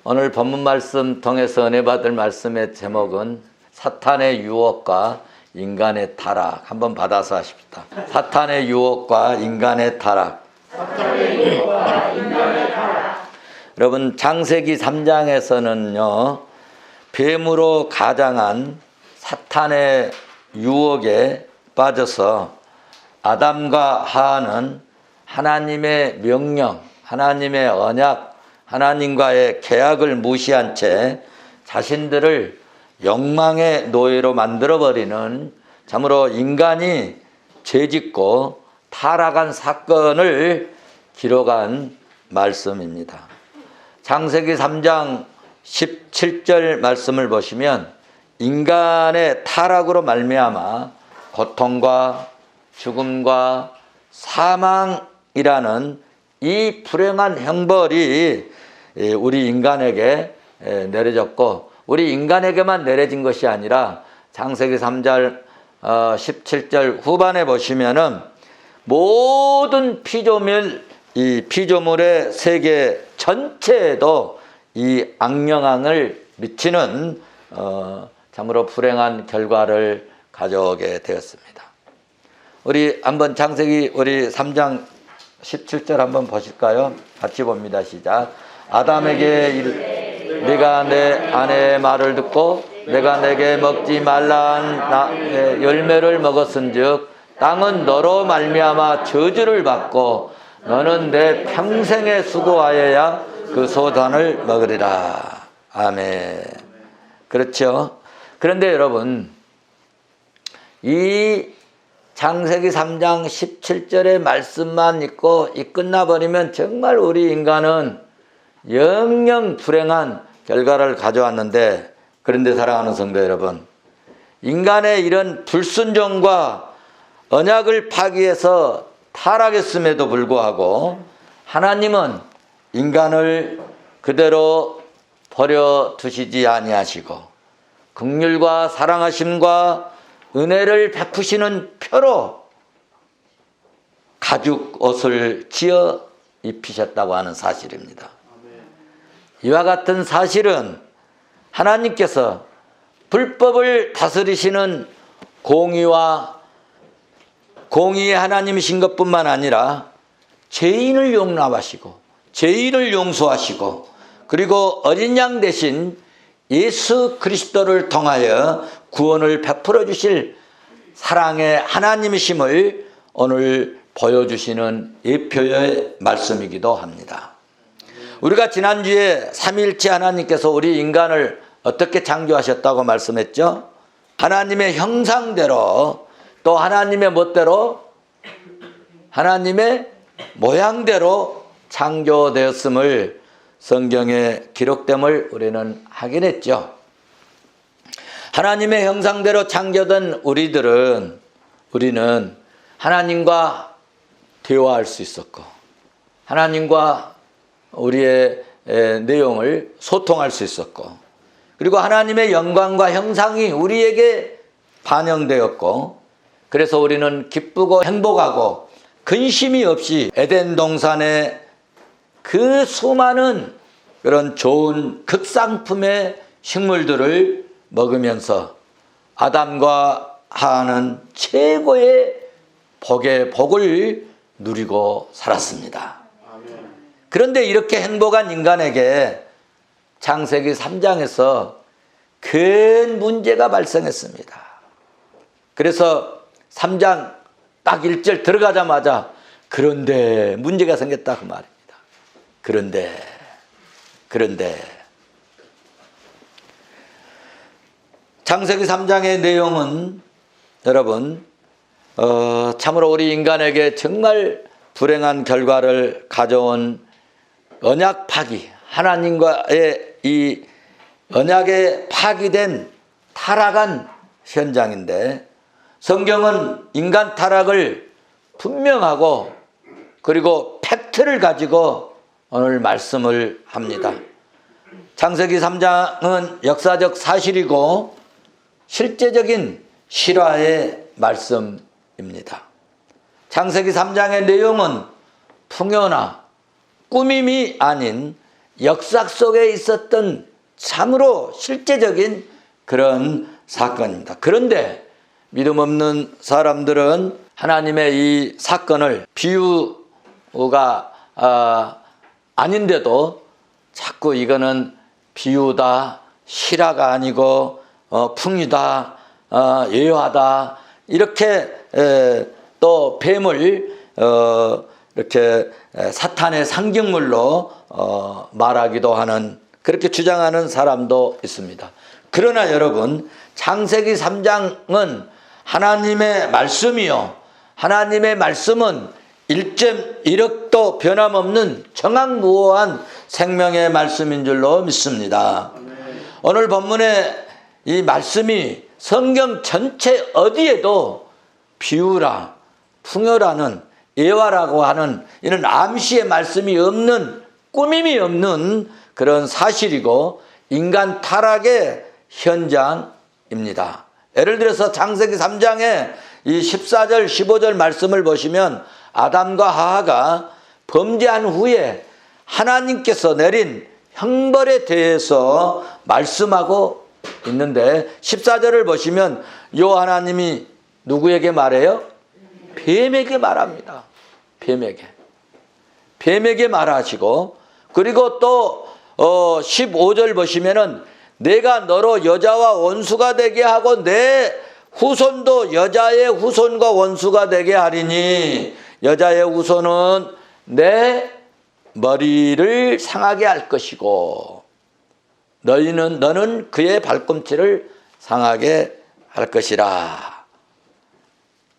오늘 본문 말씀 통해서 은혜 받을 말씀의 제목은 사탄의 유혹과 인간의 타락. 한번 받아서 하십시다. 사탄의 유혹과 인간의 타락. 여러분, 창세기 3장에서는요, 뱀으로 가장한 사탄의 유혹에 빠져서 아담과 하와는 하나님의 명령, 하나님의 언약, 하나님과의 계약을 무시한 채 자신들을 욕망의 노예로 만들어버리는 참으로 인간이 죄짓고 타락한 사건을 기록한 말씀입니다. 창세기 3장 17절 말씀을 보시면 인간의 타락으로 말미암아 고통과 죽음과 사망이라는 이 불행한 형벌이 우리 인간에게 내려졌고, 우리 인간에게만 내려진 것이 아니라 창세기 3장 17절 후반에 보시면은 모든 피조물, 이 피조물의 세계 전체에도 이 악영향을 미치는 참으로 불행한 결과를 가져오게 되었습니다. 우리 한번 창세기 우리 3장 17절 한번 보실까요? 같이 봅니다. 시작. 아담에게 이르되 네가 내 아내의 말을 듣고 내가 내게 먹지 말라한 열매를 먹었은즉 땅은 너로 말미암아 저주를 받고 너는 내 평생에 수고하여야 그 소산을 먹으리라. 아멘. 그렇죠? 그런데 여러분, 이 창세기 3장 17절의 말씀만 읽고 끝나버리면 정말 우리 인간은 영영 불행한 결과를 가져왔는데, 그런데 사랑하는 성도 여러분, 인간의 이런 불순종과 언약을 파기해서 타락했음에도 불구하고 하나님은 인간을 그대로 버려두시지 아니하시고 긍휼과 사랑하심과 은혜를 베푸시는 표로 가죽 옷을 지어 입히셨다고 하는 사실입니다. 이와 같은 사실은 하나님께서 불법을 다스리시는 공의의 하나님이신 것뿐만 아니라 죄인을 용납하시고 죄인을 용서하시고 그리고 어린 양 대신 예수 그리스도를 통하여 구원을 베풀어 주실 사랑의 하나님이심을 오늘 보여주시는 예표의 말씀이기도 합니다. 우리가 지난주에 삼위일체 하나님께서 우리 인간을 어떻게 창조하셨다고 말씀했죠? 하나님의 형상대로, 또 하나님의 멋대로, 하나님의 모양대로 창조되었음을 성경에 기록됨을 우리는 확인했죠. 하나님의 형상대로 창조된 우리는 하나님과 대화할 수 있었고, 하나님과 우리의 내용을 소통할 수 있었고, 그리고 하나님의 영광과 형상이 우리에게 반영되었고, 그래서 우리는 기쁘고 행복하고 근심이 없이 에덴 동산의 그 수많은 그런 좋은 극상품의 식물들을 먹으면서 아담과 하와는 최고의 복의 복을 누리고 살았습니다. 그런데 이렇게 행복한 인간에게 창세기 3장에서 큰 문제가 발생했습니다. 그래서 3장 딱 1절 들어가자마자 그런데 문제가 생겼다 그 말입니다. 그런데 창세기 3장의 내용은 여러분 참으로 우리 인간에게 정말 불행한 결과를 가져온 언약 파기, 하나님과의 이 언약에 파기된 타락한 현장인데, 성경은 인간 타락을 분명하고 그리고 팩트를 가지고 오늘 말씀을 합니다. 창세기 3장은 역사적 사실이고 실제적인 실화의 말씀입니다. 창세기 3장의 내용은 풍요나 꾸밈이 아닌 역사 속에 있었던 참으로 실제적인 그런 사건입니다. 그런데 믿음 없는 사람들은 하나님의 이 사건을 비유가 아닌데도 자꾸 이거는 비유다, 실화가 아니고 풍이다, 예화다, 이렇게 또 뱀을 이렇게 사탄의 상징물로 말하기도 하는, 그렇게 주장하는 사람도 있습니다. 그러나 여러분, 창세기 3장은 하나님의 말씀이요, 하나님의 말씀은 1.1억도 변함없는 정확무오한 생명의 말씀인 줄로 믿습니다. 오늘 본문의 이 말씀이 성경 전체 어디에도 비유라, 풍요라는, 예화라고 하는 이런 암시의 말씀이 없는, 꾸밈이 없는 그런 사실이고 인간 타락의 현장입니다. 예를 들어서 창세기 3장의 이 14절 15절 말씀을 보시면 아담과 하와가 범죄한 후에 하나님께서 내린 형벌에 대해서 말씀하고 있는데 14절을 보시면 요 하나님이 누구에게 말해요? 뱀에게 말합니다. 뱀에게 말하시고, 그리고 또 15절 보시면은 내가 너로 여자와 원수가 되게 하고 내 후손도 여자의 후손과 원수가 되게 하리니 여자의 후손은 내 머리를 상하게 할 것이고 너는 그의 발꿈치를 상하게 할 것이라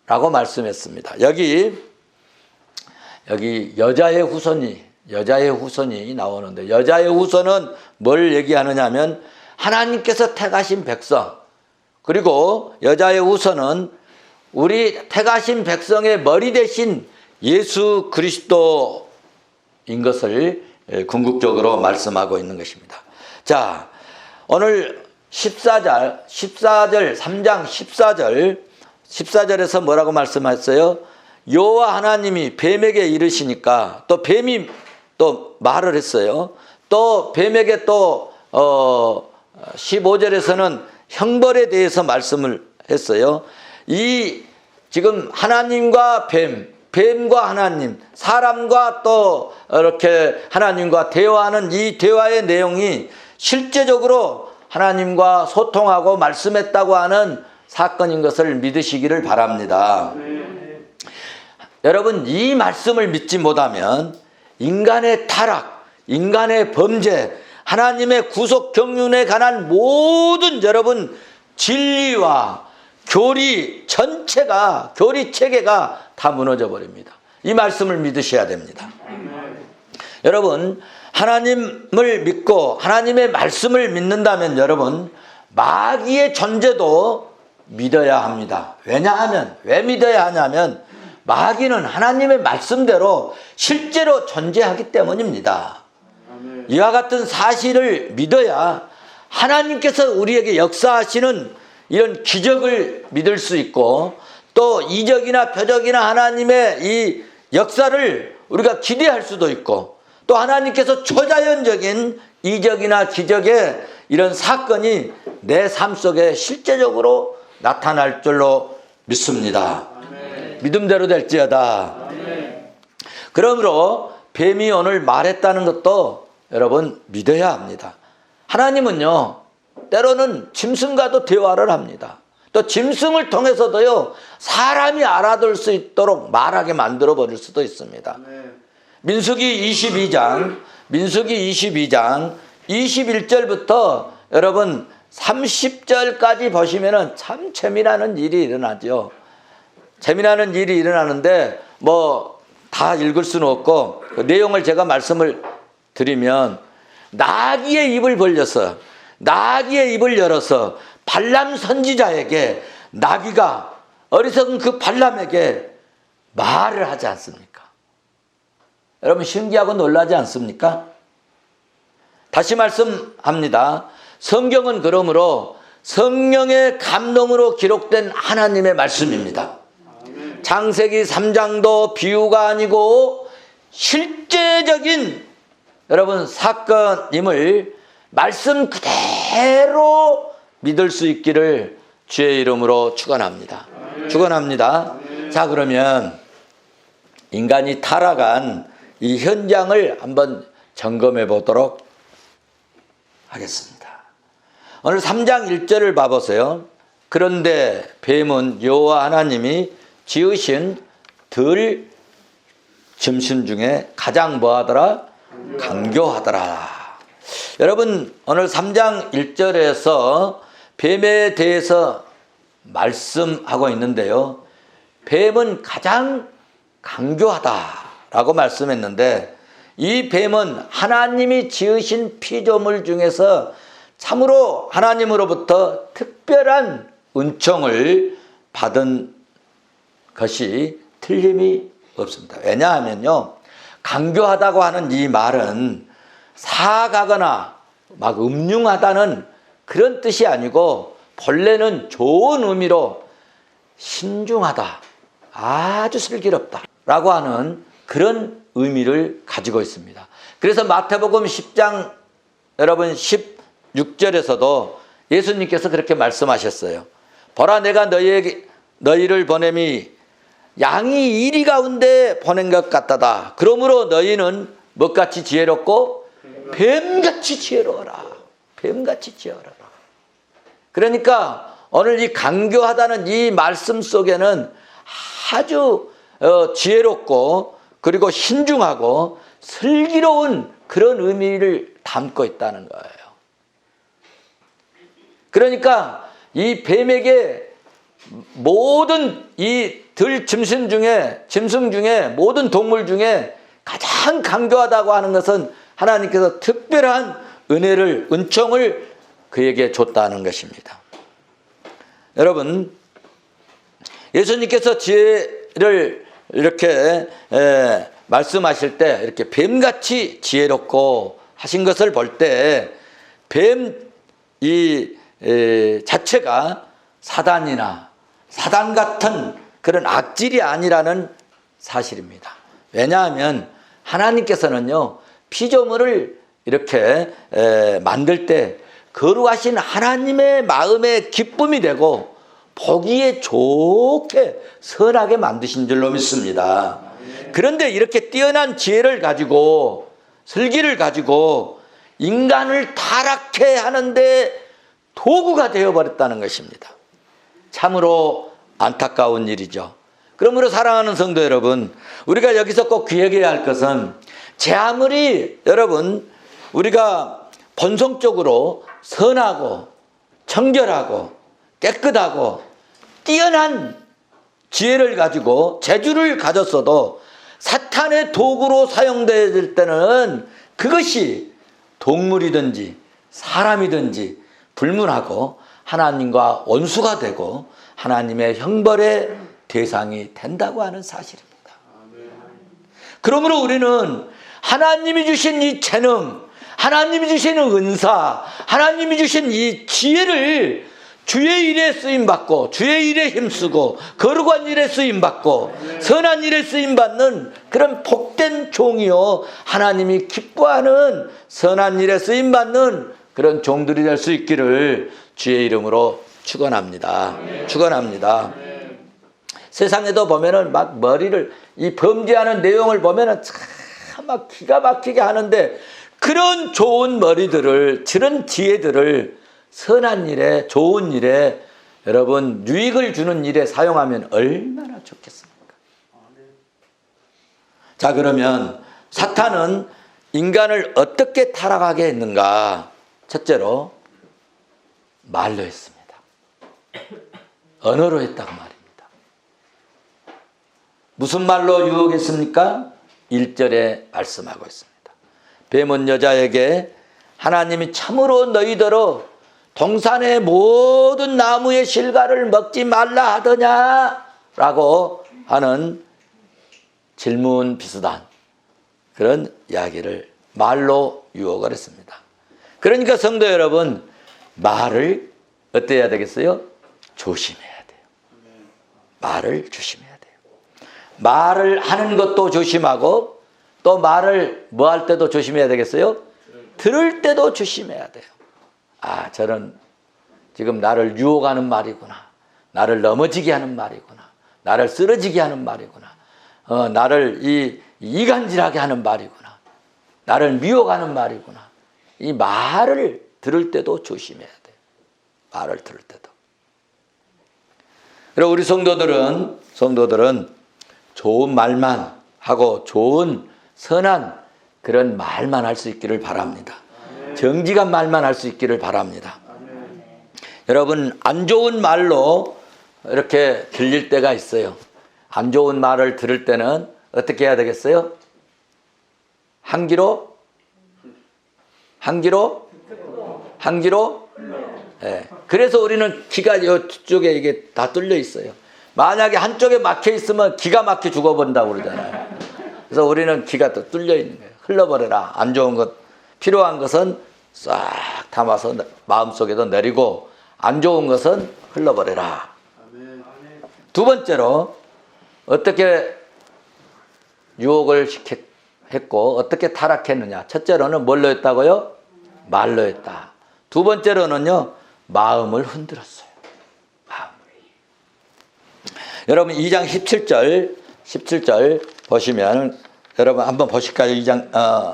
라고 말씀했습니다. 여기 여자의 후손이 나오는데, 여자의 후손은 뭘 얘기하느냐 하면 하나님께서 택하신 백성, 그리고 여자의 후손은 우리 택하신 백성의 머리 대신 예수 그리스도인 것을 궁극적으로 말씀하고 있는 것입니다. 자, 오늘 3장 14절에서 뭐라고 말씀하셨어요? 여호와 하나님이 뱀에게 이르시니까, 또 뱀이 또 말을 했어요. 또 뱀에게 또 15절에서는 형벌에 대해서 말씀을 했어요. 이 지금 하나님과 뱀과 하나님, 사람과 또 이렇게 하나님과 대화하는 이 대화의 내용이 실제적으로 하나님과 소통하고 말씀했다고 하는 사건인 것을 믿으시기를 바랍니다. 여러분, 이 말씀을 믿지 못하면 인간의 타락, 인간의 범죄, 하나님의 구속 경륜에 관한 모든 여러분 진리와 교리 전체가, 교리 체계가 다 무너져 버립니다. 이 말씀을 믿으셔야 됩니다. 여러분, 하나님을 믿고 하나님의 말씀을 믿는다면 여러분, 마귀의 존재도 믿어야 합니다. 왜냐하면, 왜 믿어야 하냐면 마귀는 하나님의 말씀대로 실제로 존재하기 때문입니다. 이와 같은 사실을 믿어야 하나님께서 우리에게 역사하시는 이런 기적을 믿을 수 있고, 또 이적이나 표적이나 하나님의 이 역사를 우리가 기대할 수도 있고, 또 하나님께서 초자연적인 이적이나 기적의 이런 사건이 내 삶 속에 실제적으로 나타날 줄로 믿습니다. 아멘. 믿음대로 될지어다. 아멘. 그러므로 뱀이 오늘 말했다는 것도 여러분 믿어야 합니다. 하나님은요, 때로는 짐승과도 대화를 합니다. 또 짐승을 통해서도요, 사람이 알아들 수 있도록 말하게 만들어 버릴 수도 있습니다. 민수기 22장 21절부터 여러분 30절까지 보시면은 참 재미나는 일이 일어나죠. 재미나는 일이 일어나는데 뭐 다 읽을 수는 없고, 그 내용을 제가 말씀을 드리면, 나귀의 입을 열어서 발람 선지자에게, 나귀가 어리석은 그 발람에게 말을 하지 않습니까? 여러분, 신기하고 놀라지 않습니까? 다시 말씀합니다. 성경은 그러므로 성령의 감동으로 기록된 하나님의 말씀입니다. 창세기 3장도 비유가 아니고 실제적인 여러분 사건임을 말씀 그대로 믿을 수 있기를 주의 이름으로 축원합니다. 축원합니다. 자, 그러면 인간이 타락한 이 현장을 한번 점검해 보도록 하겠습니다. 오늘 3장 1절을 봐보세요. 그런데 뱀은 여호와 하나님이 지으신 들 짐승 중에 가장 뭐하더라? 강교하더라. 여러분 오늘 3장 1절에서 뱀에 대해서 말씀하고 있는데요. 뱀은 가장 강교하다라고 말씀했는데, 이 뱀은 하나님이 지으신 피조물 중에서 참으로 하나님으로부터 특별한 은총을 받은 것이 틀림이 없습니다. 왜냐하면요, 강교하다고 하는 이 말은 사가거나 막 음흉하다는 그런 뜻이 아니고, 본래는 좋은 의미로 신중하다, 아주 슬기롭다 라고 하는 그런 의미를 가지고 있습니다. 그래서 마태복음 10장 여러분 16절에서도 예수님께서 그렇게 말씀하셨어요. 보라, 내가 너희를 보냄이 양이 이리 가운데 보낸 것 같다다. 그러므로 너희는 뭐같이 지혜롭고 뱀같이 지혜로워라. 뱀같이 지혜로워라. 그러니까 오늘 이 강교하다는 이 말씀 속에는 아주 지혜롭고 그리고 신중하고 슬기로운 그런 의미를 담고 있다는 거예요. 그러니까 이 뱀에게 모든 이 들 짐승 중에 모든 동물 중에 가장 강교하다고 하는 것은 하나님께서 특별한 은총을 그에게 줬다는 것입니다. 여러분, 예수님께서 지혜를 이렇게 말씀하실 때 이렇게 뱀같이 지혜롭고 하신 것을 볼 때, 뱀 자체가 사단이나 사단 같은 그런 악질이 아니라는 사실입니다. 왜냐하면 하나님께서는요, 피조물을 이렇게 만들 때 거룩하신 하나님의 마음에 기쁨이 되고 보기에 좋게 선하게 만드신 줄로 믿습니다. 그런데 이렇게 뛰어난 지혜를 가지고 슬기를 가지고 인간을 타락해 하는데 도구가 되어버렸다는 것입니다. 참으로 안타까운 일이죠. 그러므로 사랑하는 성도 여러분, 우리가 여기서 꼭 기억해야 할 것은, 제 아무리 여러분 우리가 본성적으로 선하고 청결하고 깨끗하고 뛰어난 지혜를 가지고 재주를 가졌어도 사탄의 도구로 사용될 때는 그것이 동물이든지 사람이든지 불문하고 하나님과 원수가 되고 하나님의 형벌의 대상이 된다고 하는 사실입니다. 그러므로 우리는 하나님이 주신 이 재능, 하나님이 주신 은사, 하나님이 주신 이 지혜를 주의 일에 쓰임받고 주의 일에 힘쓰고 거룩한 일에 쓰임받고 선한 일에 쓰임받는 그런 복된 종이요, 하나님이 기뻐하는 선한 일에 쓰임받는 그런 종들이 될 수 있기를 주의 이름으로 축원합니다. 축원합니다. 세상에도 보면은 막 머리를 이 범죄하는 내용을 보면은 참 막 기가 막히게 하는데, 그런 좋은 머리들을, 저런 지혜들을 선한 일에, 좋은 일에, 여러분 유익을 주는 일에 사용하면 얼마나 좋겠습니까? 자, 그러면 사탄은 인간을 어떻게 타락하게 했는가? 첫째로 말로 했습니다. 언어로 했다고 말입니다. 무슨 말로 유혹했습니까? 1절에 말씀하고 있습니다. 뱀은 여자에게 하나님이 참으로 너희더러 동산의 모든 나무의 실과를 먹지 말라 하더냐? 라고 하는 질문 비슷한 그런 이야기를 말로 유혹을 했습니다. 그러니까 성도 여러분, 말을 어때야 되겠어요? 조심해야 돼요. 말을 조심해야 돼요. 말을 하는 것도 조심하고 또 말을 뭐 할 때도 조심해야 되겠어요? 들을 때도 조심해야 돼요. 아, 저는 지금 나를 유혹하는 말이구나. 나를 넘어지게 하는 말이구나. 나를 쓰러지게 하는 말이구나. 나를 이간질하게 하는 말이구나. 나를 미워하는 말이구나. 이 말을 들을 때도 조심해야 돼요. 말을 들을 때도. 그리고 우리 성도들은 좋은 말만 하고 좋은 선한 그런 말만 할 수 있기를 바랍니다. 정직한 말만 할 수 있기를 바랍니다. 여러분, 안 좋은 말로 이렇게 들릴 때가 있어요. 안 좋은 말을 들을 때는 어떻게 해야 되겠어요? 한 귀로? 네. 그래서 우리는 귀가 이쪽에 이게 다 뚫려 있어요. 만약에 한쪽에 막혀 있으면 기가 막혀 죽어본다고 그러잖아요. 그래서 우리는 귀가 또 뚫려 있는 거예요. 흘러버려라. 안 좋은 것, 필요한 것은 싹 담아서 마음속에도 내리고 안 좋은 것은 흘러버려라. 두 번째로 어떻게 유혹을 했고 어떻게 타락했느냐. 첫째로는 뭘로 했다고요? 말로 했다. 두 번째로는요, 마음을 흔들었어요. 마음을. 여러분 2장 17절 보시면, 여러분 한번 보실까요? 2장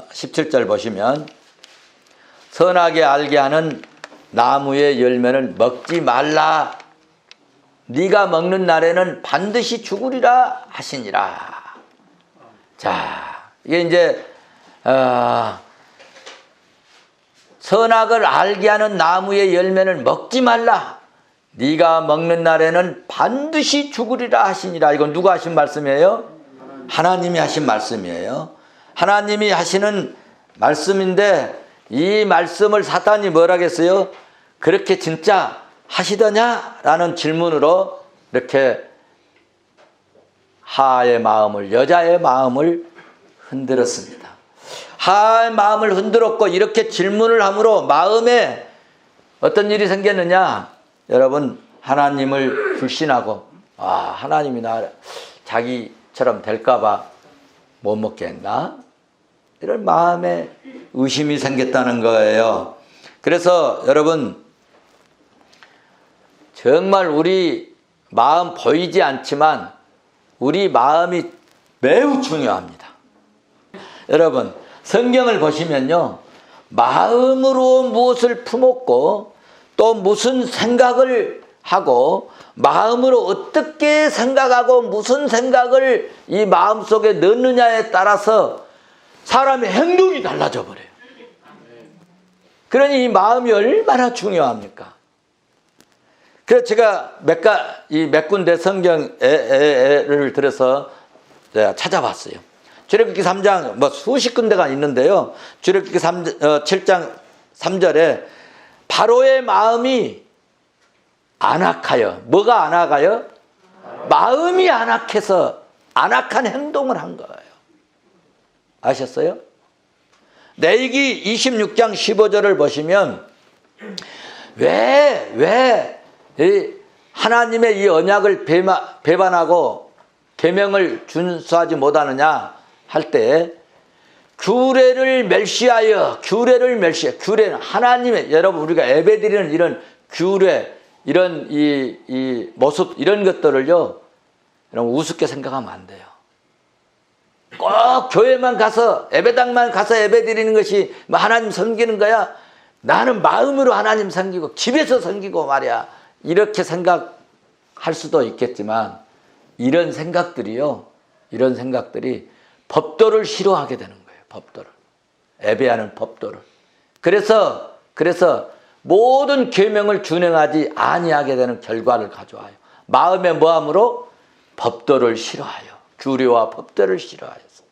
17절 보시면, 선하게 알게 하는 나무의 열매는 먹지 말라. 네가 먹는 날에는 반드시 죽으리라 하시니라. 자, 이게 이제 선악을 알게 하는 나무의 열매는 먹지 말라. 네가 먹는 날에는 반드시 죽으리라 하시니라. 이건 누가 하신 말씀이에요? 하나님이 하신 말씀이에요. 하나님이 하시는 말씀인데 이 말씀을 사탄이 뭐라겠어요? 그렇게 진짜 하시더냐? 라는 질문으로 이렇게 하의 마음을, 여자의 마음을 흔들었습니다. 하의 마음을 흔들었고 이렇게 질문을 함으로 마음에 어떤 일이 생겼느냐? 여러분, 하나님을 불신하고, 하나님이 나 자기처럼 될까봐 못 먹게 했나? 이런 마음에 의심이 생겼다는 거예요. 그래서 여러분, 정말 우리 마음 보이지 않지만 우리 마음이 매우 중요합니다. 여러분, 성경을 보시면요, 마음으로 무엇을 품었고 또 무슨 생각을 하고 마음으로 어떻게 생각하고 무슨 생각을 이 마음속에 넣느냐에 따라서 사람의 행동이 달라져 버려요. 그러니 이 마음이 얼마나 중요합니까? 그래서 제가 몇 군데 성경을 들어서 찾아봤어요. 출애굽기 3장 수십 군데가 있는데요. 출애굽기 7장 3절에 바로의 마음이 안악하여, 뭐가 안악하여? 마음이 안악해서 안악한 행동을 한 거예요. 아셨어요? 레위기 26장 15절을 보시면 왜 하나님의 이 언약을 배반하고 계명을 준수하지 못하느냐 할 때 규례를 멸시하여, 규례는 하나님의, 여러분 우리가 예배드리는 이런 규례, 이런 이 모습, 이런 것들을요, 여러분 우습게 생각하면 안 돼요. 꼭 교회만 가서, 예배당만 가서 예배드리는 것이 뭐 하나님 섬기는 거야? 나는 마음으로 하나님 섬기고 집에서 섬기고 말이야. 이렇게 생각할 수도 있겠지만 이런 생각들이 법도를 싫어하게 되는 거예요. 법도를. 예배하는 법도를. 그래서 모든 계명을 준행하지 아니하게 되는 결과를 가져와요. 마음의 모함으로 법도를 싫어하여. 규례와 법도를 싫어하여서.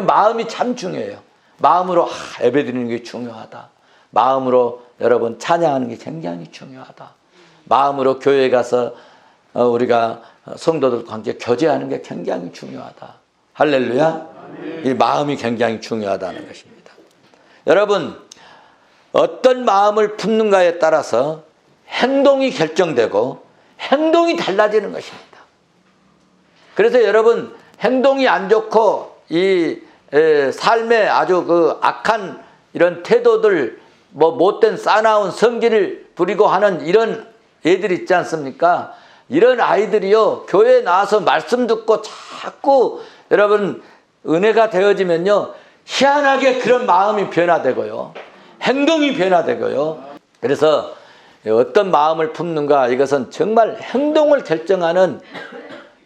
마음이 참 중요해요. 마음으로 예배드리는 게 중요하다. 마음으로 여러분 찬양하는 게 굉장히 중요하다. 마음으로 교회에 가서 우리가 성도들과 함께 교제하는 게 굉장히 중요하다. 할렐루야. 이 마음이 굉장히 중요하다는 것입니다. 여러분, 어떤 마음을 품는가에 따라서 행동이 결정되고 행동이 달라지는 것입니다. 그래서 여러분, 행동이 안 좋고 이 삶에 아주 그 악한 이런 태도들, 뭐 못된 싸나운 성질을 부리고 하는 이런 애들 있지 않습니까? 이런 아이들이요, 교회에 나와서 말씀 듣고 자꾸 여러분 은혜가 되어지면요, 희한하게 그런 마음이 변화되고요, 행동이 변화되고요. 그래서 어떤 마음을 품는가, 이것은 정말 행동을 결정하는,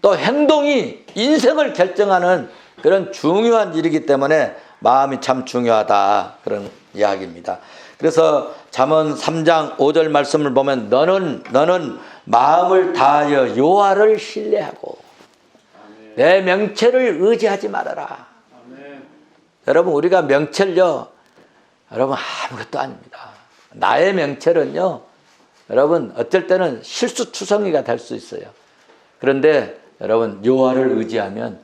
또 행동이 인생을 결정하는 그런 중요한 일이기 때문에 마음이 참 중요하다, 그런 이야기입니다. 그래서 잠언 3장 5절 말씀을 보면 너는 마음을 다하여 여호와를 신뢰하고 내 명철을 의지하지 말아라. 여러분, 우리가 명철요, 여러분 아무것도 아닙니다. 나의 명철은요, 여러분 어쩔 때는 실수투성이가 될 수 있어요. 그런데 여러분, 여호와를 의지하면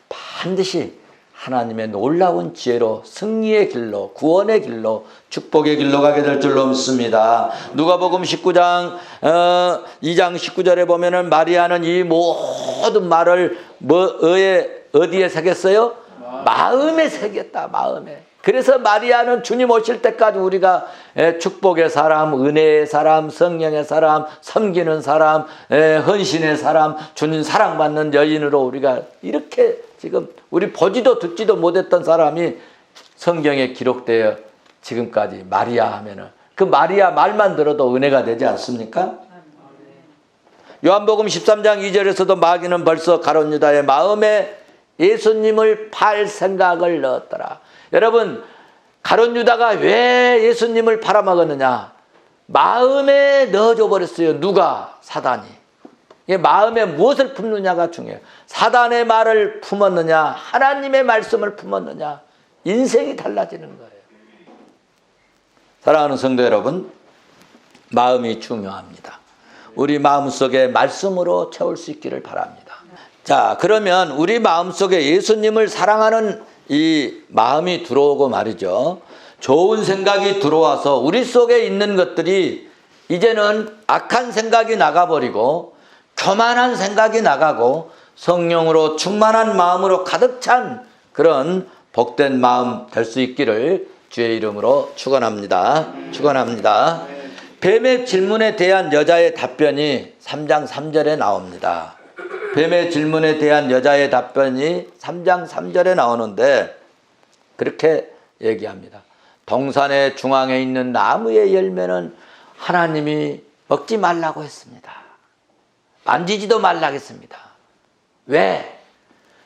반드시 하나님의 놀라운 지혜로 승리의 길로, 구원의 길로, 축복의 길로 가게 될 줄로 믿습니다. 누가복음 19장 2장 19절에 보면은 마리아는 이 모든 말을 어디에 새겼어요? 마음에 새겼다. 마음에. 그래서 마리아는 주님 오실 때까지 우리가 축복의 사람, 은혜의 사람, 성령의 사람, 섬기는 사람, 헌신의 사람, 주님 사랑받는 여인으로 우리가 이렇게 지금 우리 보지도 듣지도 못했던 사람이 성경에 기록되어 지금까지 마리아 하면은 그 마리아 말만 들어도 은혜가 되지 않습니까? 요한복음 13장 2절에서도 마귀는 벌써 가룟 유다의 마음에 예수님을 팔 생각을 넣었더라. 여러분, 가룟 유다가 왜 예수님을 팔아먹었느냐? 마음에 넣어줘 버렸어요. 누가? 사단이. 마음에 무엇을 품느냐가 중요해요. 사단의 말을 품었느냐, 하나님의 말씀을 품었느냐, 인생이 달라지는 거예요. 사랑하는 성도 여러분, 마음이 중요합니다. 우리 마음속에 말씀으로 채울 수 있기를 바랍니다. 자, 그러면 우리 마음속에 예수님을 사랑하는 이 마음이 들어오고 말이죠, 좋은 생각이 들어와서 우리 속에 있는 것들이 이제는 악한 생각이 나가버리고 교만한 생각이 나가고 성령으로 충만한 마음으로 가득 찬 그런 복된 마음 될 수 있기를 주의 이름으로 축원합니다. 축원합니다. 뱀의 질문에 대한 여자의 답변이 3장 3절에 나옵니다. 뱀의 질문에 대한 여자의 답변이 3장 3절에 나오는데 그렇게 얘기합니다. 동산의 중앙에 있는 나무의 열매는 하나님이 먹지 말라고 했습니다. 만지지도 말라고 했습니다. 왜?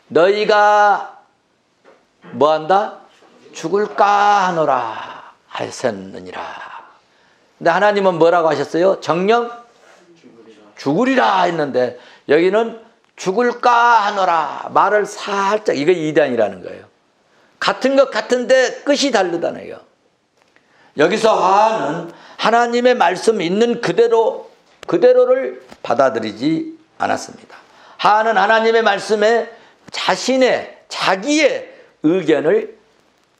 너희가 뭐한다? 죽을까 하노라 하셨느니라. 근데 하나님은 뭐라고 하셨어요? 정녕 죽으리라 했는데 여기는 죽을까 하노라, 말을 살짝, 이거 이단이라는 거예요. 같은 것 같은데 끝이 다르다는 거예요. 여기서 화는 하나님의 말씀 있는 그대로를 받아들이지 않았습니다. 하는 하나님의 말씀에 자기의 의견을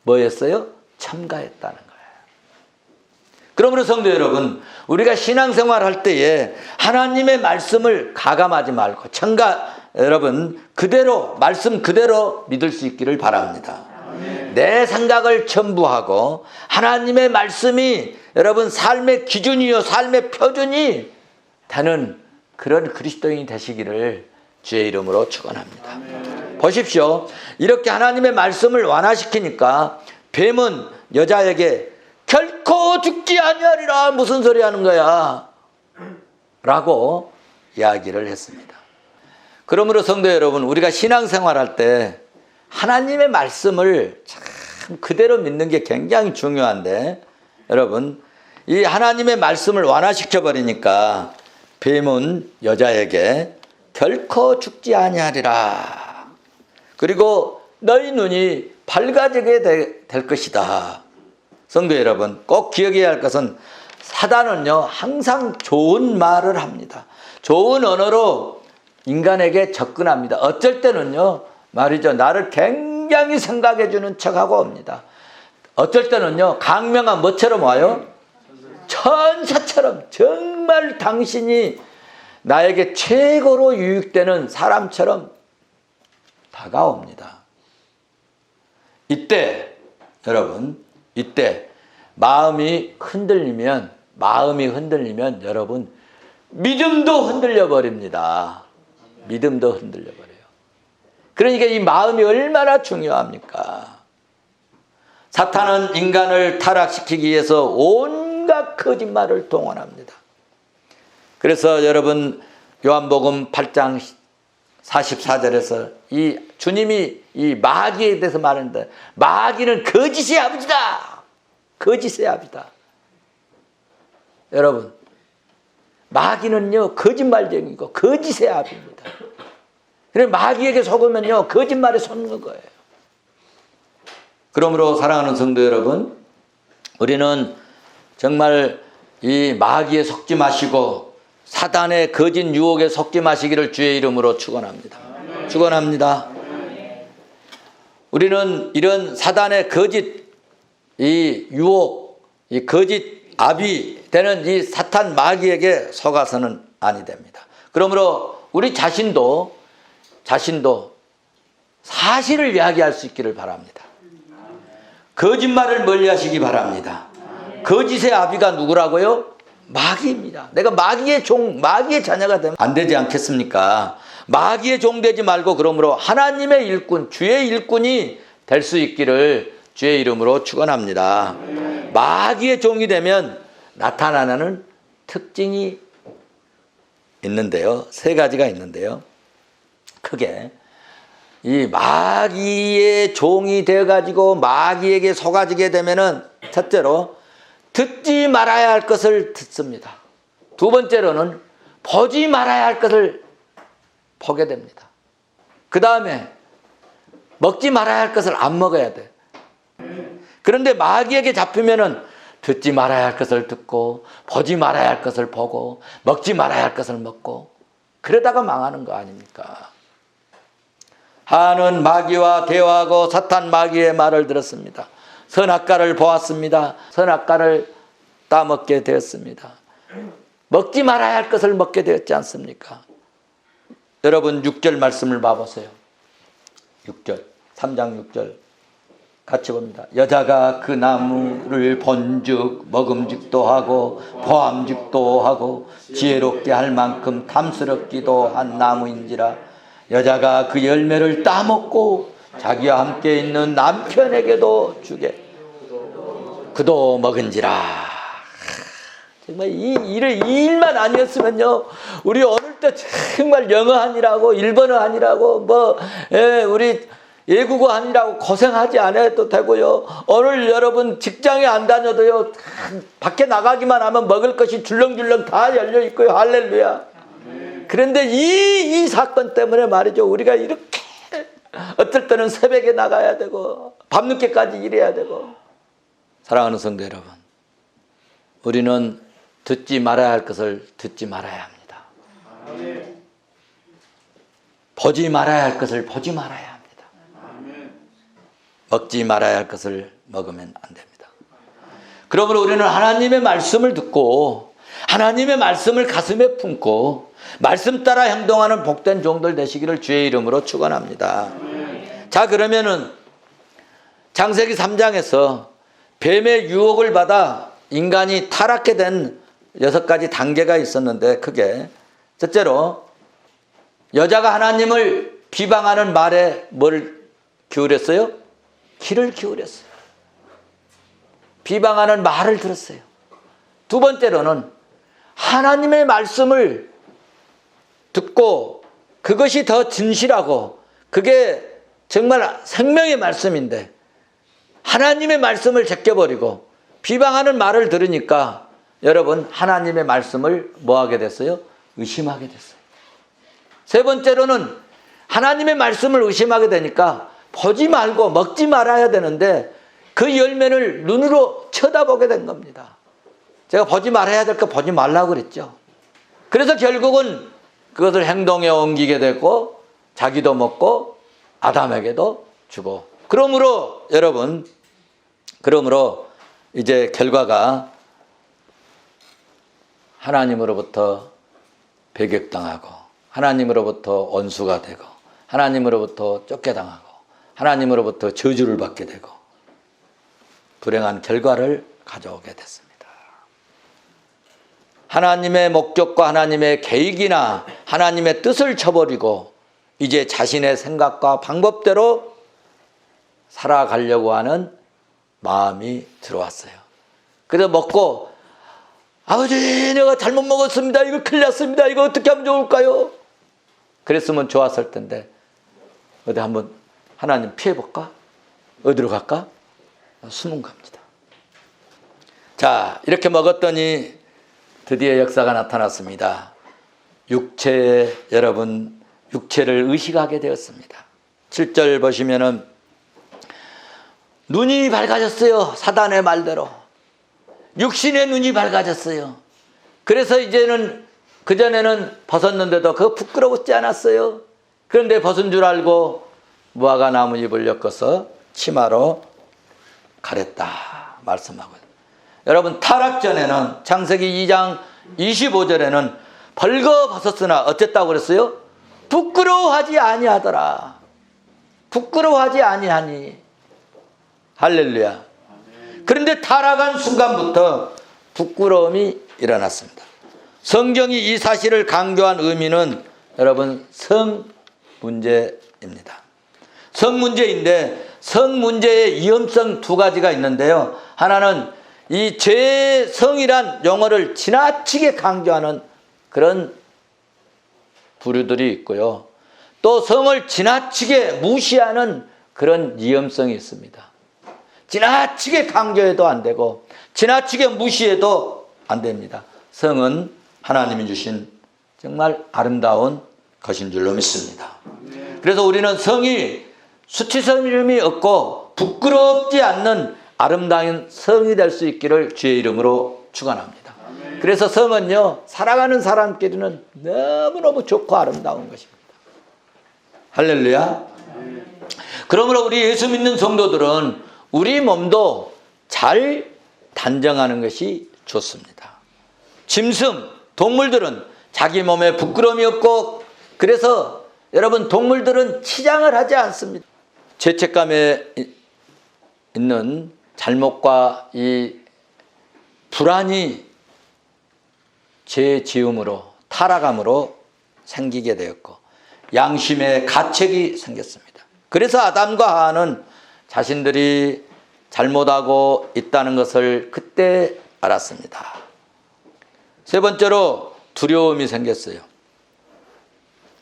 뭐였어요? 첨가했다는 거예요. 그러므로 성도 여러분, 우리가 신앙생활 할 때에 하나님의 말씀을 가감하지 말고 여러분 그대로, 말씀 그대로 믿을 수 있기를 바랍니다. 내 생각을 첨부하고 하나님의 말씀이 여러분 삶의 기준이요, 삶의 표준이 되는 그런 그리스도인이 되시기를 주의 이름으로 축원합니다. 보십시오. 이렇게 하나님의 말씀을 완화시키니까 뱀은 여자에게 결코 죽지 아니하리라, 무슨 소리 하는 거야? 라고 이야기를 했습니다. 그러므로 성도 여러분, 우리가 신앙생활 할 때 하나님의 말씀을 참 그대로 믿는 게 굉장히 중요한데, 여러분 이 하나님의 말씀을 완화시켜 버리니까 뱀은 여자에게 결코 죽지 아니하리라, 그리고 너희 눈이 밝아지게 될 것이다. 성도 여러분, 꼭 기억해야 할 것은 사단은요 항상 좋은 말을 합니다. 좋은 언어로 인간에게 접근합니다. 어쩔 때는요 말이죠, 나를 굉장히 생각해 주는 척하고 옵니다. 어쩔 때는요 강명한 뭐처럼 와요? 천사처럼, 정말 당신이 나에게 최고로 유익되는 사람처럼 다가옵니다. 이때 여러분, 이때 마음이 흔들리면 여러분 믿음도 흔들려 버립니다. 믿음도 흔들려 버려요. 그러니까 이 마음이 얼마나 중요합니까? 사탄은 인간을 타락시키기 위해서 온갖 거짓말을 동원합니다. 그래서 여러분 요한복음 8장 44절에서 이 주님이 이 마귀에 대해서 말하는데, 마귀는 거짓의 아버지다. 거짓의 아비다. 여러분, 마귀는요 거짓말쟁이고 거짓의 아비입니다. 그래서 마귀에게 속으면요 거짓말에 속는 거예요. 그러므로 사랑하는 성도 여러분, 우리는 정말 이 마귀에 속지 마시고 사단의 거짓 유혹에 속지 마시기를 주의 이름으로 축원합니다. 축원합니다. 우리는 이런 사단의 거짓 이 유혹, 이 거짓 아비 되는 이 사탄 마귀에게 속아서는 아니 됩니다. 그러므로 우리 자신도 사실을 이야기할 수 있기를 바랍니다. 거짓말을 멀리 하시기 바랍니다. 거짓의 아비가 누구라고요? 마귀입니다. 내가 마귀의 종, 마귀의 자녀가 되면 안 되지 않겠습니까? 마귀의 종 되지 말고 그러므로 하나님의 일꾼, 주의 일꾼이 될 수 있기를 주의 이름으로 축원합니다. 마귀의 종이 되면 나타나는 특징이 있는데요. 세 가지가 있는데요. 크게 이 마귀의 종이 되어가지고 마귀에게 속아지게 되면은 첫째로 듣지 말아야 할 것을 듣습니다. 두 번째로는 보지 말아야 할 것을 보게 됩니다. 그 다음에 먹지 말아야 할 것을 안 먹어야 돼. 그런데 마귀에게 잡히면은 듣지 말아야 할 것을 듣고 보지 말아야 할 것을 보고 먹지 말아야 할 것을 먹고 그러다가 망하는 거 아닙니까? 하나는 마귀와 대화하고 사탄 마귀의 말을 들었습니다. 선악과를 보았습니다. 선악과를 따먹게 되었습니다. 먹지 말아야 할 것을 먹게 되었지 않습니까? 여러분 6절 말씀을 봐보세요. 6절 3장 6절 같이 봅니다. 여자가 그 나무를 본즉 먹음직도 하고 보암직도 하고 지혜롭게 할 만큼 탐스럽기도 한 나무인지라. 여자가 그 열매를 따먹고 자기와 함께 있는 남편에게도 주게 그도 먹은지라. 정말 이 일만 아니었으면요 우리 어릴 때 정말 영어 하느라고 일본어 하느라고 우리 외국어 하느라고 고생하지 않아도 되고요. 오늘 여러분 직장에 안 다녀도요 밖에 나가기만 하면 먹을 것이 줄렁줄렁 다 열려 있고요. 할렐루야. 그런데 이 사건 때문에 말이죠, 우리가 이렇게 어떨 때는 새벽에 나가야 되고 밤늦게까지 일해야 되고. 사랑하는 성도 여러분, 우리는 듣지 말아야 할 것을 듣지 말아야 합니다. 보지 말아야 할 것을 보지 말아야 합니다. 먹지 말아야 할 것을 먹으면 안 됩니다. 그러므로 우리는 하나님의 말씀을 듣고 하나님의 말씀을 가슴에 품고 말씀 따라 행동하는 복된 종들 되시기를 주의 이름으로 축원합니다. 자, 그러면은 창세기 3장에서 뱀의 유혹을 받아 인간이 타락해 된 6가지 단계가 있었는데, 크게 첫째로 여자가 하나님을 비방하는 말에 뭘 기울였어요? 귀를 기울였어요. 비방하는 말을 들었어요. 두 번째로는 하나님의 말씀을 듣고 그것이 더 진실하고 그게 정말 생명의 말씀인데 하나님의 말씀을 제껴버리고 비방하는 말을 들으니까 여러분 하나님의 말씀을 뭐하게 됐어요? 의심하게 됐어요. 세 번째로는 하나님의 말씀을 의심하게 되니까 보지 말고 먹지 말아야 되는데 그 열매를 눈으로 쳐다보게 된 겁니다. 제가 보지 말아야 될 거 보지 말라고 그랬죠. 그래서 결국은 그것을 행동에 옮기게 됐고 자기도 먹고 아담에게도 주고. 그러므로 여러분, 이제 결과가 하나님으로부터 배격당하고 하나님으로부터 원수가 되고 하나님으로부터 쫓겨당하고 하나님으로부터 저주를 받게 되고 불행한 결과를 가져오게 됐습니다. 하나님의 목적과 하나님의 계획이나 하나님의 뜻을 저버리고 이제 자신의 생각과 방법대로 살아가려고 하는 마음이 들어왔어요. 그래서 먹고 아버지 내가 잘못 먹었습니다. 이거 큰일 났습니다. 이거 어떻게 하면 좋을까요? 그랬으면 좋았을 텐데 어디 한번 하나님 피해볼까? 어디로 갈까? 숨은 갑니다. 자, 이렇게 먹었더니 드디어 역사가 나타났습니다. 여러분 육체를 의식하게 되었습니다. 7절 보시면은 눈이 밝아졌어요. 사단의 말대로 육신의 눈이 밝아졌어요. 그래서 이제는 그전에는 벗었는데도 그거 부끄러웠지 않았어요. 그런데 벗은 줄 알고 무화과 나뭇잎을 엮어서 치마로 가렸다 말씀하고요. 여러분 타락 전에는 창세기 2장 25절에는 벌거벗었으나 어쨌다고 그랬어요? 부끄러워하지 아니하더라. 부끄러워하지 아니하니. 할렐루야. 그런데 타락한 순간부터 부끄러움이 일어났습니다. 성경이 이 사실을 강조한 의미는 여러분 성 문제입니다. 성 문제인데 성 문제의 위험성 두 가지가 있는데요. 하나는 이 죄의 성이란 용어를 지나치게 강조하는 그런 부류들이 있고요. 또 성을 지나치게 무시하는 그런 위험성이 있습니다. 지나치게 강조해도 안 되고 지나치게 무시해도 안 됩니다. 성은 하나님이 주신 정말 아름다운 것인 줄로 믿습니다. 그래서 우리는 성이 수치스러움이 없고 부끄럽지 않는 아름다운 성이 될 수 있기를 주의 이름으로 축원합니다. 그래서 성은요 살아가는 사람끼리는 너무너무 좋고 아름다운 것입니다. 할렐루야. 그러므로 우리 예수 믿는 성도들은 우리 몸도 잘 단정하는 것이 좋습니다. 짐승, 동물들은 자기 몸에 부끄러움이 없고 그래서 여러분 동물들은 치장을 하지 않습니다. 죄책감에 있는 잘못과 이 불안이 죄 지음으로 타락함으로 생기게 되었고 양심의 가책이 생겼습니다. 그래서 아담과 하와는 자신들이 잘못하고 있다는 것을 그때 알았습니다. 세 번째로 두려움이 생겼어요.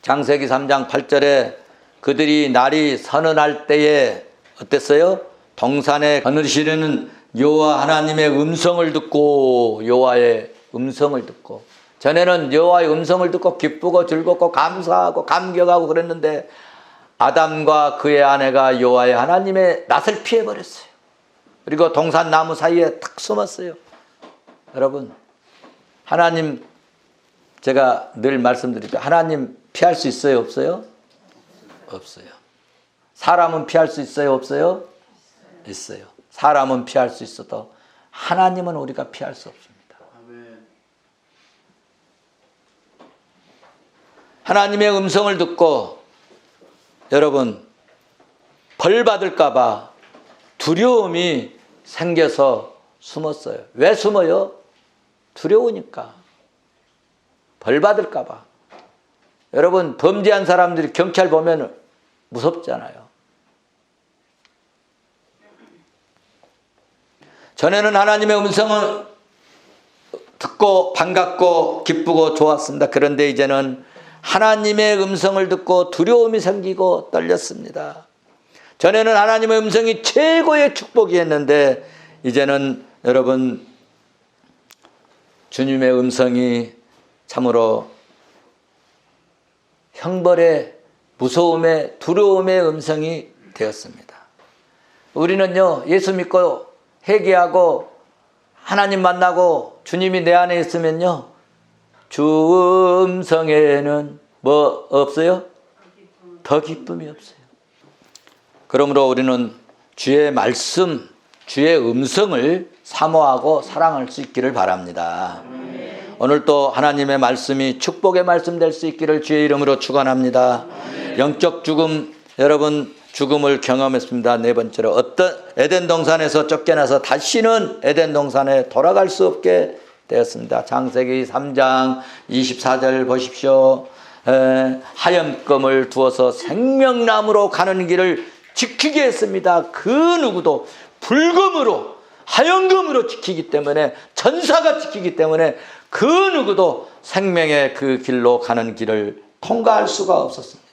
창세기 3장 8절에 그들이 날이 서늘할 때에 어땠어요? 동산에 거느리시려는 여호와 하나님의 음성을 듣고 여호와의 음성을 듣고 전에는 여호와의 음성을 듣고 기쁘고 즐겁고 감사하고 감격하고 그랬는데 아담과 그의 아내가 여호와의 하나님의 낯을 피해버렸어요. 그리고 동산 나무 사이에 탁 숨었어요. 여러분 하나님 제가 늘 말씀드리죠. 하나님 피할 수 있어요? 없어요? 없어요. 사람은 피할 수 있어요? 없어요? 있어요. 사람은 피할 수 있어도 하나님은 우리가 피할 수 없습니다. 하나님의 음성을 듣고 여러분 벌 받을까 봐 두려움이 생겨서 숨었어요. 왜 숨어요? 두려우니까. 벌 받을까 봐. 여러분 범죄한 사람들이 경찰 보면 무섭잖아요. 전에는 하나님의 음성을 듣고 반갑고 기쁘고 좋았습니다. 그런데 이제는 하나님의 음성을 듣고 두려움이 생기고 떨렸습니다. 전에는 하나님의 음성이 최고의 축복이었는데 이제는 여러분 주님의 음성이 참으로 형벌의 무서움의 두려움의 음성이 되었습니다. 우리는요 예수 믿고 회개하고 하나님 만나고 주님이 내 안에 있으면요 주 음성에는 뭐 없어요? 더 기쁨이 없어요. 그러므로 우리는 주의 말씀, 주의 음성을 사모하고 사랑할 수 있기를 바랍니다. 오늘 또 하나님의 말씀이 축복의 말씀 될 수 있기를 주의 이름으로 축원합니다. 영적 죽음 여러분 죽음을 경험했습니다. 네 번째로 어떤 에덴 동산에서 쫓겨나서 다시는 에덴 동산에 돌아갈 수 없게 되었습니다. 창세기 3장 24절 보십시오. 하염금을 두어서 생명나무로 가는 길을 지키게 했습니다. 그 누구도 불금으로 하염금으로 지키기 때문에, 전사가 지키기 때문에 그 누구도 생명의 그 길로 가는 길을 통과할 수가 없었습니다.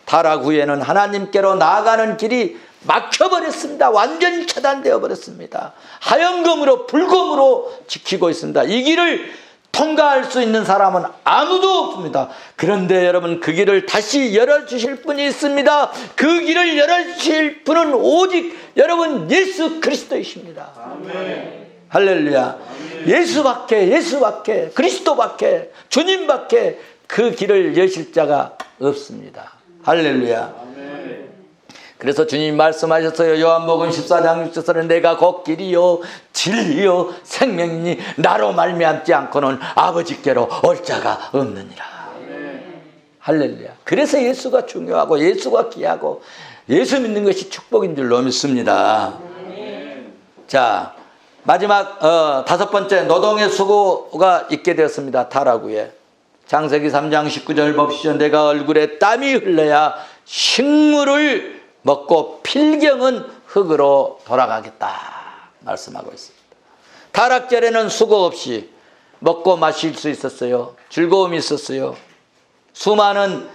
타락 후에는 하나님께로 나아가는 길이 막혀버렸습니다. 완전히 차단되어 버렸습니다. 하염금으로 불금으로 지키고 있습니다. 이 길을 통과할 수 있는 사람은 아무도 없습니다. 그런데 여러분, 그 길을 다시 열어주실 분이 있습니다. 그 길을 열어주실 분은 오직 여러분 예수 그리스도이십니다. 아멘. 할렐루야. 아멘. 예수밖에 그리스도밖에 주님밖에 그 길을 여실 자가 없습니다. 할렐루야. 아멘. 그래서 주님 말씀하셨어요. 요한복음 14장 6절에 내가 곧 길이요 진리요 생명이니 나로 말미암지 않고는 아버지께로 올 자가 없느니라. 아멘. 할렐루야. 그래서 예수가 중요하고 예수가 귀하고 예수 믿는 것이 축복인 줄로 믿습니다. 아멘. 자, 마지막 다섯 번째, 노동의 수고가 있게 되었습니다. 타락 후에. 창세기 3장 19절 봅시오. 내가 얼굴에 땀이 흘러야 식물을 먹고 필경은 흙으로 돌아가겠다 말씀하고 있습니다. 타락절에는 수고 없이 먹고 마실 수 있었어요. 즐거움이 있었어요. 수많은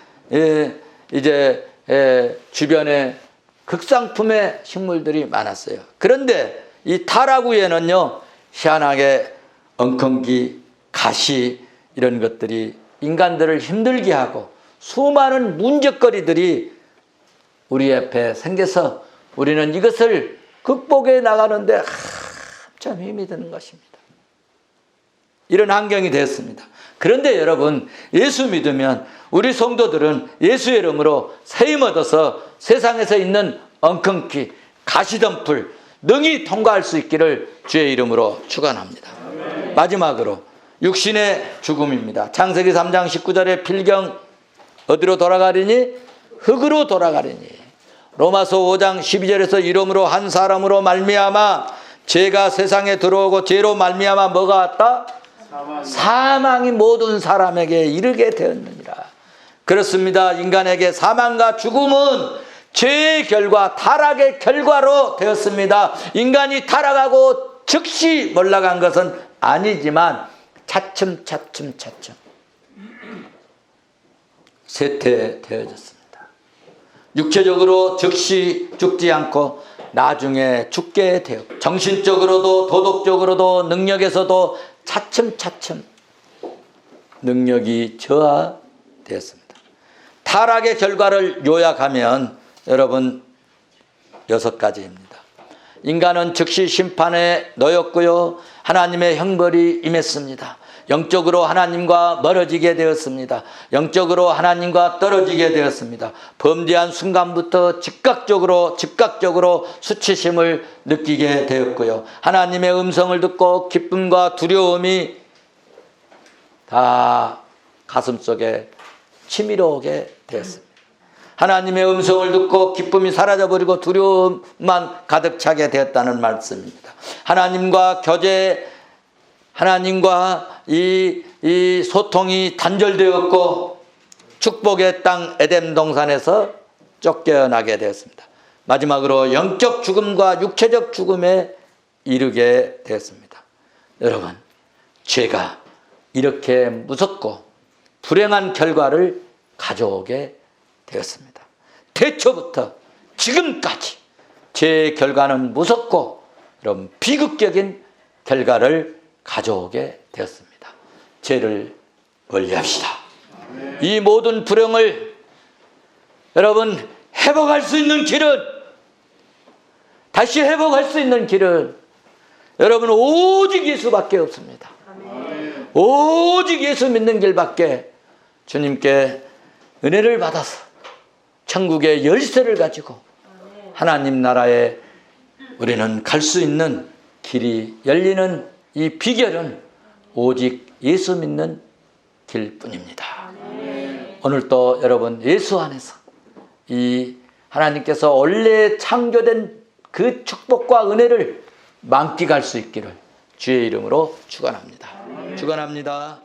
주변에 극상품의 식물들이 많았어요. 그런데 이 타락 후에는요, 희한하게 엉겅기, 가시 이런 것들이 인간들을 힘들게 하고 수많은 문제거리들이 우리 앞에 생겨서 우리는 이것을 극복해 나가는데 참 힘이 드는 것입니다. 이런 환경이 되었습니다. 그런데 여러분, 예수 믿으면 우리 성도들은 예수의 이름으로 세임 얻어서 세상에서 있는 엉겅퀴, 가시덤불 능히 통과할 수 있기를 주의 이름으로 축원합니다. 마지막으로 육신의 죽음입니다. 창세기 3장 19절에 필경 어디로 돌아가리니? 흙으로 돌아가리니. 로마서 5장 12절에서 이름으로 한 사람으로 말미암아 죄가 세상에 들어오고 죄로 말미암아 뭐가 왔다? 사망이 모든 사람에게 이르게 되었느니라. 그렇습니다. 인간에게 사망과 죽음은 죄의 결과, 타락의 결과로 되었습니다. 인간이 타락하고 즉시 몰락한 것은 아니지만 차츰 쇠퇴되어졌습니다. 육체적으로 즉시 죽지 않고 나중에 죽게 되었고, 정신적으로도 도덕적으로도 능력에서도 차츰 능력이 저하되었습니다. 타락의 결과를 요약하면 여러분 6가지입니다. 인간은 즉시 심판에 놓였고요, 하나님의 형벌이 임했습니다. 영적으로 하나님과 멀어지게 되었습니다. 영적으로 하나님과 떨어지게 되었습니다. 범죄한 순간부터 즉각적으로 수치심을 느끼게 되었고요, 하나님의 음성을 듣고 기쁨과 두려움이 다 가슴속에 치밀어 오게 되었습니다. 하나님의 음성을 듣고 기쁨이 사라져버리고 두려움만 가득 차게 되었다는 말씀입니다. 하나님과 이 소통이 단절되었고 축복의 땅 에덴 동산에서 쫓겨나게 되었습니다. 마지막으로 영적 죽음과 육체적 죽음에 이르게 되었습니다. 여러분, 죄가 이렇게 무섭고 불행한 결과를 가져오게 되었습니다. 태초부터 지금까지 죄의 결과는 무섭고 여러분 비극적인 결과를 가져오게 되었습니다. 죄를 멀리합시다. 이 모든 불행을 여러분 회복할 수 있는 길은, 다시 회복할 수 있는 길은 여러분 오직 예수밖에 없습니다. 오직 예수 믿는 길밖에, 주님께 은혜를 받아서 천국의 열쇠를 가지고 하나님 나라에 우리는 갈 수 있는 길이 열리는 이 비결은 오직 예수 믿는 길뿐입니다. 오늘 또 여러분 예수 안에서 이 하나님께서 원래 창조된 그 축복과 은혜를 만끽할 수 있기를 주의 이름으로 축원합니다. 축원합니다.